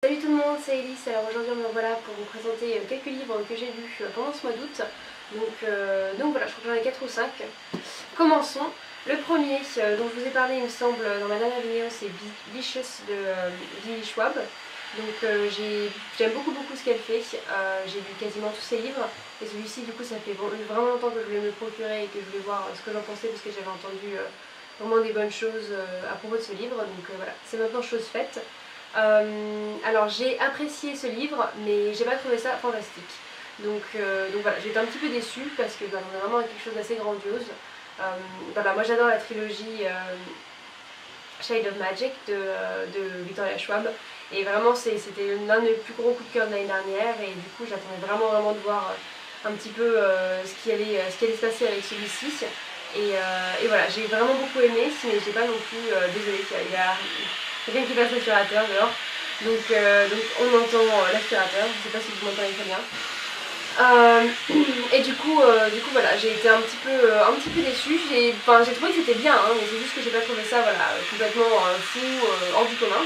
Salut tout le monde, c'est Elise. Alors aujourd'hui me voilà pour vous présenter quelques livres que j'ai lus pendant ce mois d'août. Donc voilà, je crois que j'en ai 4 ou 5. Commençons. Le premier dont je vous ai parlé il me semble dans ma dernière vidéo, c'est Vicious de Lily Schwab. J'aime beaucoup ce qu'elle fait. J'ai lu quasiment tous ses livres. Et celui-ci du coup ça fait vraiment longtemps que je voulais me le procurer et que je voulais voir ce que j'en pensais parce que j'avais entendu vraiment des bonnes choses à propos de ce livre. Voilà, c'est maintenant chose faite. Alors j'ai apprécié ce livre mais j'ai pas trouvé ça fantastique. Donc voilà, j'étais un petit peu déçue parce que on est vraiment à quelque chose d'assez grandiose. Voilà, moi j'adore la trilogie Shade of Magic de Victoria Schwab et vraiment c'était l'un des plus gros coups de cœur de l'année dernière et du coup j'attendais vraiment de voir un petit peu ce qui allait se passer avec celui-ci. Et voilà, j'ai vraiment beaucoup aimé, mais j'ai pas non plus, désolée, il y a quelqu'un qui passe l'aspirateur dehors, donc on entend l'aspirateur, je sais pas si vous m'entendez très bien. Et du coup voilà, j'ai été un petit peu déçue, j'ai trouvé que c'était bien, hein, mais c'est juste que j'ai pas trouvé ça voilà, complètement fou, hors du commun.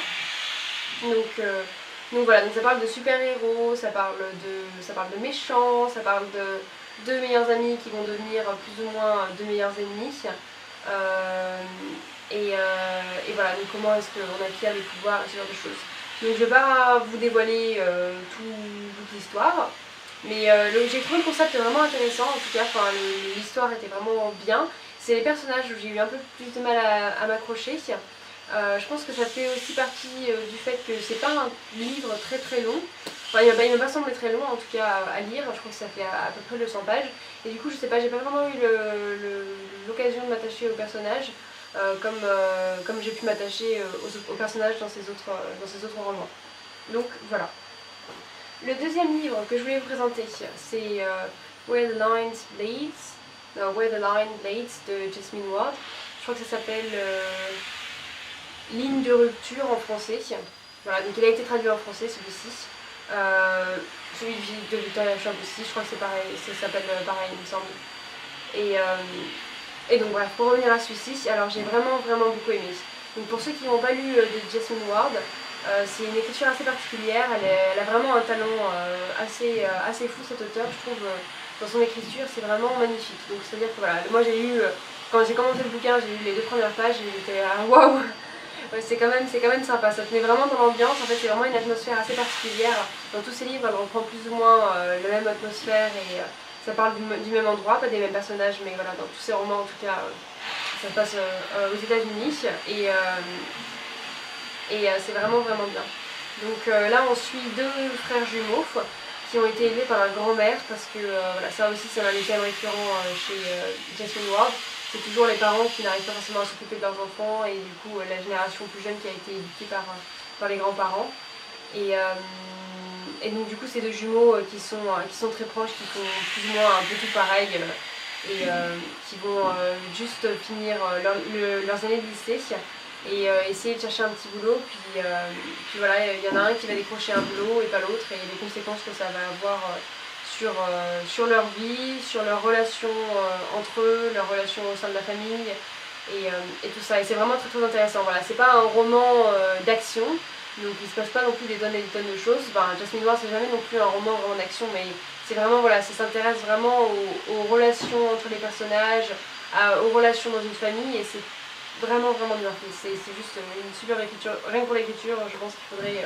Donc voilà, donc ça parle de super-héros, ça parle de méchants, ça parle de deux meilleurs amis qui vont devenir plus ou moins deux meilleurs ennemis. Et voilà, donc comment est-ce qu'on acquiert des pouvoirs et ce genre de choses. Donc je vais pas vous dévoiler toute l'histoire, mais j'ai trouvé le concept vraiment intéressant en tout cas, l'histoire était vraiment bien. C'est les personnages où j'ai eu un peu plus de mal à m'accrocher. Je pense que ça fait aussi partie du fait que c'est pas un livre très long. Enfin, il m'a pas semblé très long en tout cas à lire, je crois que ça fait à peu près 200 pages. Et du coup je sais pas, j'ai pas vraiment eu l'occasion de m'attacher aux personnages comme j'ai pu m'attacher aux personnages dans ces autres romans. Donc voilà. Le deuxième livre que je voulais vous présenter, c'est Where the Line Leads de Jasmine Ward. Je crois que ça s'appelle Ligne de rupture en français. Voilà, donc il a été traduit en français celui-ci. Celui de Victoria Schwab aussi, je crois que c'est pareil, ça s'appelle pareil il me semble. Et donc bref, pour revenir à celui-ci, alors j'ai vraiment beaucoup aimé. Donc pour ceux qui n'ont pas lu de Jasmine Ward, c'est une écriture assez particulière, elle a vraiment un talent assez fou cette auteure, je trouve, dans son écriture, c'est vraiment magnifique. Donc c'est-à-dire que voilà, moi j'ai lu, quand j'ai commencé le bouquin, j'ai lu les 2 premières pages et j'étais waouh. Ouais, c'est quand même sympa, ça te met vraiment dans l'ambiance, en fait c'est vraiment une atmosphère assez particulière. Dans tous ces livres, elle reprend plus ou moins la même atmosphère et ça parle du même endroit, pas des mêmes personnages, mais voilà, dans tous ces romans en tout cas, ça se passe aux États-Unis et c'est vraiment bien. Donc là on suit 2 frères jumeaux qui ont été élevés par leur grand-mère parce que voilà, ça aussi c'est un des thèmes récurrents chez Jasmine Ward. C'est toujours les parents qui n'arrivent pas forcément à s'occuper de leurs enfants et du coup la génération plus jeune qui a été éduquée par les grands-parents. Et donc du coup ces 2 jumeaux qui sont très proches, qui font plus ou moins un peu tout pareil et qui vont juste finir leurs années de lycée et essayer de chercher un petit boulot, puis voilà, il y en a un qui va décrocher un boulot et pas l'autre et les conséquences que ça va avoir sur leur vie, sur leurs relations entre eux, leurs relations au sein de la famille et tout ça. Et c'est vraiment très intéressant. Voilà, c'est pas un roman d'action, donc il se passe pas non plus des tonnes et des tonnes de choses. Jasmine Ward c'est jamais non plus un roman vraiment d'action, mais c'est vraiment voilà, ça s'intéresse vraiment aux relations entre les personnages, aux relations dans une famille et c'est vraiment bien fait. C'est juste une super écriture. Rien que pour l'écriture, je pense qu'il faudrait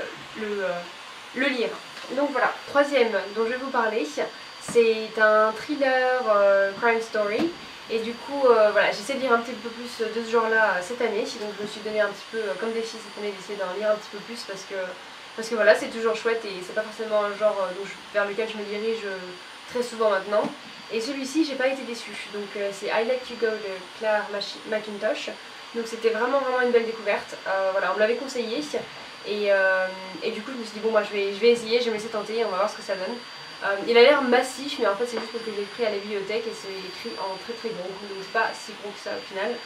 le lire. Donc voilà, troisième dont je vais vous parler, c'est un thriller crime story. Et du coup, voilà, j'essaie de lire un petit peu plus de ce genre-là cette année. Donc je me suis donné un petit peu comme défi cette année d'essayer d'en lire un petit peu plus parce que voilà, c'est toujours chouette et c'est pas forcément un genre vers lequel je me dirige très souvent maintenant. Et celui-ci, j'ai pas été déçue. Donc c'est I Let You Go de Claire McIntosh. Donc c'était vraiment une belle découverte. Voilà, on me l'avait conseillé et du coup je me suis dit bon moi je vais essayer, je vais me laisser tenter, on va voir ce que ça donne. Il a l'air massif mais en fait c'est juste parce que je l'ai pris à la bibliothèque et c'est écrit en très gros, donc c'est pas si gros que ça au final.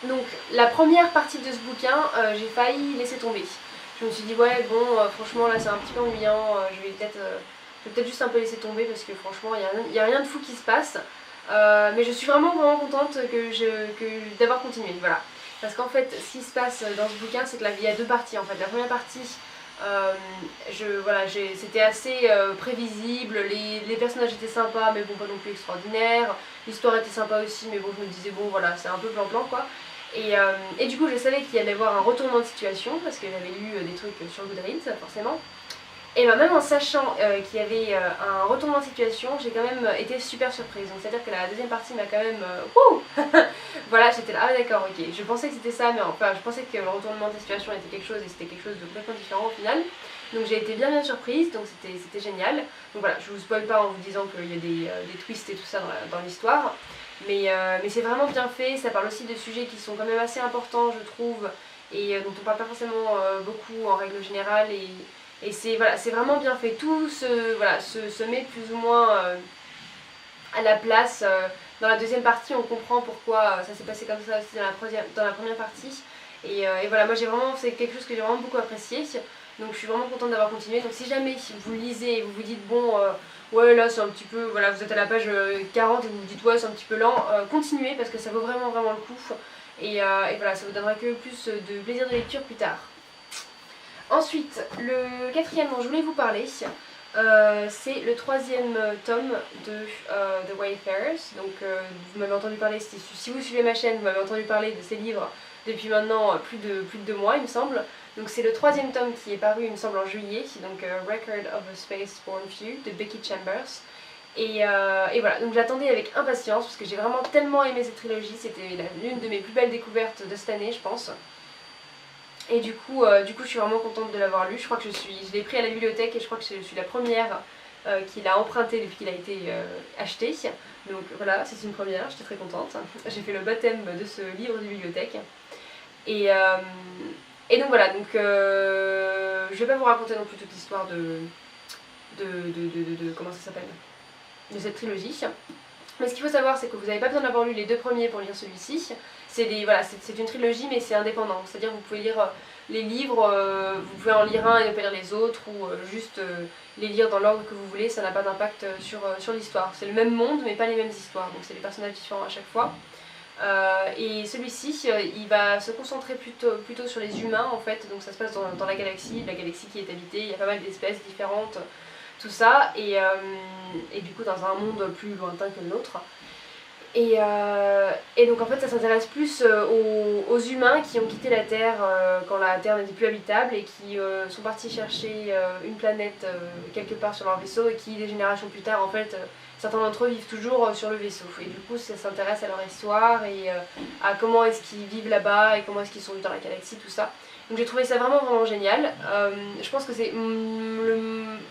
Donc la première partie de ce bouquin, j'ai failli laisser tomber. Je me suis dit ouais bon franchement là c'est un petit peu ennuyant, je vais peut-être juste un peu laisser tomber parce que franchement il n'y a rien de fou qui se passe. Mais je suis vraiment contente d'avoir continué, voilà. parce qu'en fait ce qui se passe dans ce bouquin c'est que il y a deux parties en fait. La première partie, c'était assez prévisible, les personnages étaient sympas mais bon pas non plus extraordinaires, l'histoire était sympa aussi mais bon je me disais bon voilà c'est un peu plan-plan quoi. Et du coup je savais qu'il y allait y avoir un retournement de situation parce que j'avais lu des trucs sur Goodreads forcément. Et bah, même en sachant qu'il y avait un retournement de situation, j'ai quand même été super surprise. Donc c'est-à-dire que la deuxième partie m'a quand même... Wouh voilà, j'étais là, ah d'accord, ok. Je pensais que c'était ça, mais enfin je pensais que le retournement de situation était quelque chose et c'était quelque chose de complètement différent au final. Donc j'ai été bien surprise, donc c'était génial. Donc voilà, je vous spoil pas en vous disant qu'il y a des twists et tout ça dans l'histoire. Mais c'est vraiment bien fait, ça parle aussi de sujets qui sont quand même assez importants je trouve, et dont on parle pas forcément beaucoup en règle générale. Et c'est voilà, vraiment bien fait, tout se met plus ou moins à la place. Dans la deuxième partie on comprend pourquoi ça s'est passé comme ça aussi dans la première partie. Et voilà, moi c'est quelque chose que j'ai vraiment beaucoup apprécié. Donc je suis vraiment contente d'avoir continué. Donc si jamais vous lisez et vous vous dites bon ouais là c'est un petit peu, voilà vous êtes à la page 40 et vous vous dites ouais c'est un petit peu lent, continuez parce que ça vaut vraiment le coup. Et voilà, ça vous donnera que plus de plaisir de lecture plus tard. Ensuite, le quatrième dont je voulais vous parler, c'est le troisième tome de The Wayfarers. Donc vous m'avez entendu parler, si vous suivez ma chaîne, vous m'avez entendu parler de ces livres depuis maintenant plus de 2 mois il me semble. Donc c'est le troisième tome qui est paru il me semble en juillet, donc Record of a Spaceborne Feud de Becky Chambers. Et voilà, donc j'attendais avec impatience parce que j'ai vraiment tellement aimé cette trilogie, c'était l'une de mes plus belles découvertes de cette année je pense. Et du coup je suis vraiment contente de l'avoir lu. Je crois que je l'ai pris à la bibliothèque et je crois que je suis la première qui l'a emprunté depuis qu'il a été acheté. Donc voilà, c'est une première, j'étais très contente. J'ai fait le baptême de ce livre de bibliothèque. Et donc voilà, donc je vais pas vous raconter non plus toute l'histoire de comment ça s'appelle, de cette trilogie. Mais ce qu'il faut savoir c'est que vous n'avez pas besoin d'avoir lu les 2 premiers pour lire celui-ci. C'est une trilogie mais c'est indépendant, c'est-à-dire que vous pouvez lire les livres, vous pouvez en lire un et ne pas lire les autres ou juste les lire dans l'ordre que vous voulez, ça n'a pas d'impact sur l'histoire. C'est le même monde mais pas les mêmes histoires, donc c'est des personnages différents à chaque fois. Et celui-ci il va se concentrer plutôt sur les humains en fait, donc ça se passe dans la galaxie qui est habitée, il y a pas mal d'espèces différentes, tout ça, et du coup dans un monde plus lointain que le nôtre. Et donc en fait ça s'intéresse plus aux humains qui ont quitté la Terre quand la Terre n'était plus habitable et qui sont partis chercher une planète quelque part sur leur vaisseau et qui des générations plus tard en fait certains d'entre eux vivent toujours sur le vaisseau. Et du coup ça s'intéresse à leur histoire et à comment est-ce qu'ils vivent là-bas et comment est-ce qu'ils sont vus dans la galaxie, tout ça. Donc j'ai trouvé ça vraiment génial. Je pense que c'est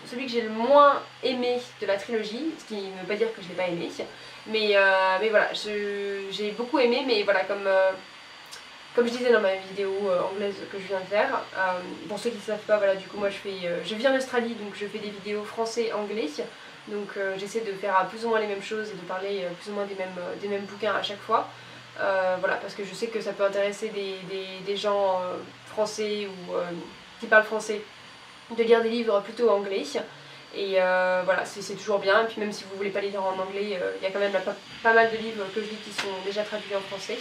celui que j'ai le moins aimé de la trilogie, ce qui ne veut pas dire que je ne l'ai pas aimé. Mais voilà, j'ai beaucoup aimé, mais voilà, comme je disais dans ma vidéo anglaise que je viens de faire, pour ceux qui ne savent pas, voilà, du coup moi je vis en Australie, donc je fais des vidéos français-anglais, donc j'essaie de faire plus ou moins les mêmes choses et de parler plus ou moins des mêmes bouquins à chaque fois. Voilà, parce que je sais que ça peut intéresser des gens français ou qui parlent français de lire des livres plutôt anglais. Et voilà, c'est toujours bien. Et puis même si vous voulez pas les lire en anglais, il y a quand même pas mal de livres que je lis qui sont déjà traduits en français.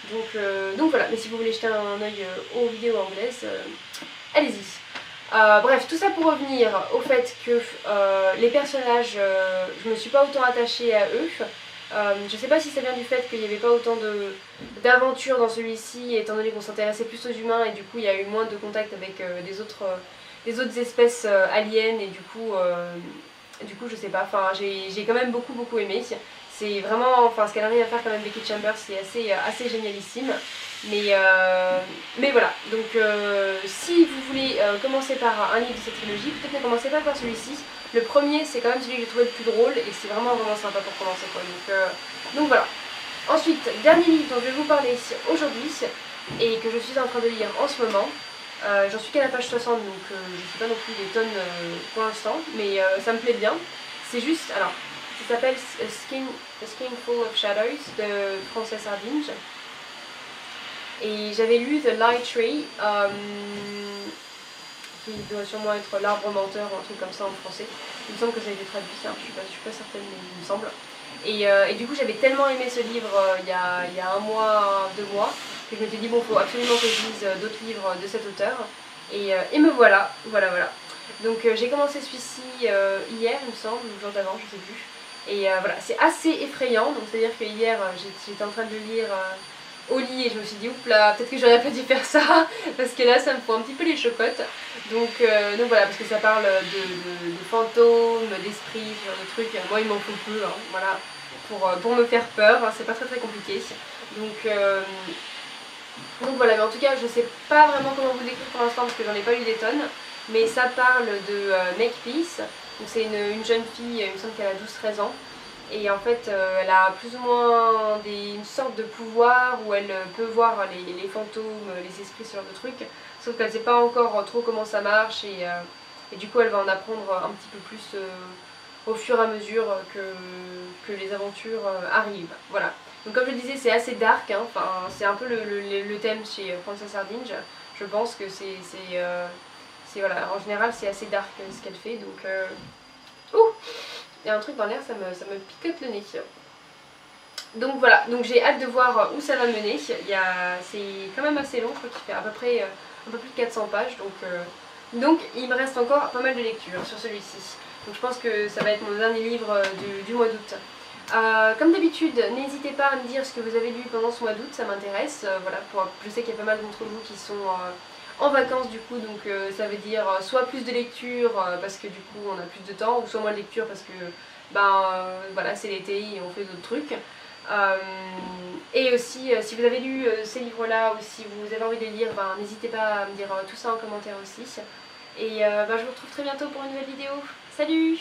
Donc voilà, mais si vous voulez jeter un œil aux vidéos anglaises, allez-y. Bref, tout ça pour revenir au fait que les personnages, je me suis pas autant attachée à eux. Je sais pas si ça vient du fait qu'il n'y avait pas autant d'aventures dans celui-ci, étant donné qu'on s'intéressait plus aux humains et du coup il y a eu moins de contact avec des autres espèces aliens et du coup je sais pas, enfin j'ai quand même beaucoup aimé. C'est vraiment, enfin ce qu'elle arrive à faire quand même Becky Chambers, c'est assez génialissime. Mais voilà, donc si vous voulez commencer par un livre de cette trilogie, peut-être ne commencez pas par celui-ci. Le premier c'est quand même celui que j'ai trouvé le plus drôle et c'est vraiment sympa pour commencer quoi. Donc voilà. Ensuite, dernier livre dont je vais vous parler aujourd'hui et que je suis en train de lire en ce moment. J'en suis qu'à la page 60 donc je ne suis pas non plus des tonnes pour l'instant, mais ça me plaît bien. C'est juste, alors ça s'appelle A Skin Full of Shadows de Frances Hardinge. Et j'avais lu The Light Tree, qui doit sûrement être l'arbre menteur ou un truc comme ça en français. Il me semble que ça a été traduit, hein, je suis pas certaine mais il me semble. Et du coup j'avais tellement aimé ce livre il y a 1 mois, 2 mois, que je m'étais dit bon, faut absolument que je lise d'autres livres de cet auteur. Et me voilà, voilà. Donc j'ai commencé celui-ci hier, il me semble, ou le jour d'avant, je sais plus. Et voilà, c'est assez effrayant, donc c'est à dire que hier j'étais en train de le lire au lit et je me suis dit oups là, peut-être que j'aurais pas dû faire ça parce que là ça me fout un petit peu les chocottes. Donc voilà, parce que ça parle de fantômes, d'esprits, ce genre de trucs. Moi il m'en faut peu, hein, voilà, pour me faire peur, hein, c'est pas très compliqué. Donc voilà, mais en tout cas je sais pas vraiment comment vous le décrire pour l'instant parce que j'en ai pas lu des tonnes. Mais ça parle de Makepeace, donc c'est une jeune fille, il me semble qu'elle a 12-13 ans. Et en fait, elle a plus ou moins une sorte de pouvoir où elle peut voir les fantômes, les esprits, ce genre de trucs. Sauf qu'elle ne sait pas encore trop comment ça marche et du coup elle va en apprendre un petit peu plus au fur et à mesure que les aventures arrivent. Voilà. Donc comme je le disais, c'est assez dark, hein. Enfin, c'est un peu le thème chez Frances Hardinge. Je pense que voilà, en général c'est assez dark ce qu'elle fait, donc ouh, il y a un truc dans l'air, ça me picote le nez. Donc voilà, donc j'ai hâte de voir où ça va mener. C'est quand même assez long, je crois qu'il fait à peu près un peu plus de 400 pages, donc il me reste encore pas mal de lecture sur celui-ci. Donc je pense que ça va être mon dernier livre du mois d'août. Comme d'habitude, n'hésitez pas à me dire ce que vous avez lu pendant ce mois d'août, ça m'intéresse. Voilà, je sais qu'il y a pas mal d'entre vous qui sont en vacances du coup, donc ça veut dire soit plus de lecture parce que du coup on a plus de temps, ou soit moins de lecture parce que voilà, c'est l'été et on fait d'autres trucs. Et aussi si vous avez lu ces livres là ou si vous avez envie de les lire, n'hésitez pas à me dire tout ça en commentaire aussi. Et je vous retrouve très bientôt pour une nouvelle vidéo. Salut!